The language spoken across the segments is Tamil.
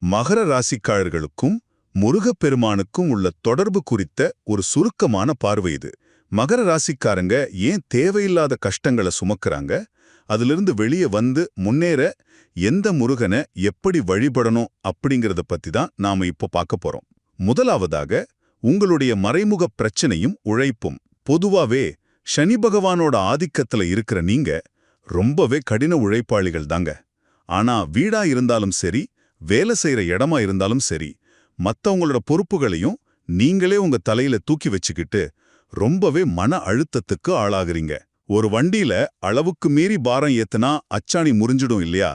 மகர ராசிக்காரர்களுக்கும் முருகப்பெருமானுக்கும் உள்ள தொடர்பு குறித்த ஒரு சுருக்கமான பார்வை இது. மகர ராசிக்காரங்க ஏன் தேவையில்லாத கஷ்டங்களை சுமக்குறாங்க, அதிலிருந்து வெளியே வந்து முன்னேற எந்த முருகனை எப்படி வழிபடணும் அப்படிங்கறத பத்தி தான் நாம இப்போ பார்க்க போறோம். முதலாவதாக, உங்களுடைய மறைமுக பிரச்சனையும் உழைப்பும். பொதுவாவே சனி பகவானோட ஆதிக்கத்துல இருக்கிற நீங்க ரொம்பவே கடின உழைப்பாளிகள் தாங்க. ஆனா வீடா இருந்தாலும் சரி, வேலை செய்யற இடமா இருந்தாலும் சரி, மத்தவங்களோட பொறுப்புகளையும் நீங்களே உங்க தலையில தூக்கி வச்சுக்கிட்டு ரொம்பவே மன அழுத்தத்துக்கு ஆளாகிறீங்க. ஒரு வண்டியில அளவுக்கு மீறி பாரம் ஏத்துனா அச்சாணி முறிஞ்சிடும் இல்லையா?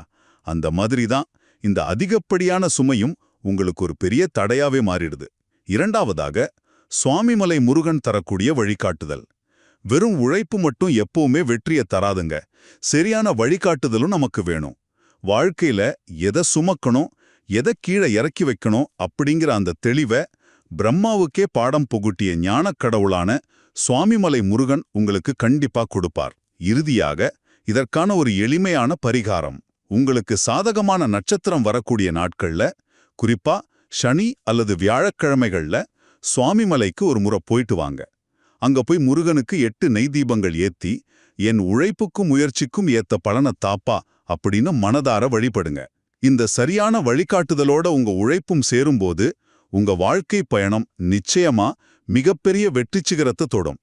அந்த மாதிரி தான் இந்த அதிகப்படியான சுமையும் உங்களுக்கு ஒரு பெரிய தடையாவே மாறிடுது. இரண்டாவதாக, சுவாமிமலை முருகன் தரக்கூடிய வழிகாட்டுதல். வெறும் உழைப்பு மட்டும் எப்பவுமே வெற்றியை தராதுங்க. சரியான வழிகாட்டுதலும் நமக்கு வேணும். வாழ்க்கையில எதை சுமக்கணும், எதை கீழே இறக்கி வைக்கணும் அப்படிங்கிற அந்த தெளிவை பிரம்மாவுக்கே பாடம் புகுட்டிய ஞானக் கடவுளான சுவாமிமலை முருகன் உங்களுக்கு கண்டிப்பா கொடுப்பார். இறுதியாக, இதற்கான ஒரு எளிமையான பரிகாரம். உங்களுக்கு சாதகமான நட்சத்திரம் வரக்கூடிய நாட்கள்ல, குறிப்பா சனி அல்லது வியாழக்கிழமைகள்ல சுவாமிமலைக்கு ஒரு முறை போயிட்டு வாங்க. அங்க போய் முருகனுக்கு 8 நெய் தீபங்கள் ஏத்தி, என் உழைப்புக்கும் முயற்சிக்கும் ஏத்த பலனை தாப்பா அப்படின்னு மனதார வழிபடுங்க. இந்த சரியான வழிகாட்டுதலோட உங்க உழைப்பும் சேரும்போது உங்க வாழ்க்கை பயணம் நிச்சயமா மிகப்பெரிய வெற்றிச்சிகரத்தை தொடும்.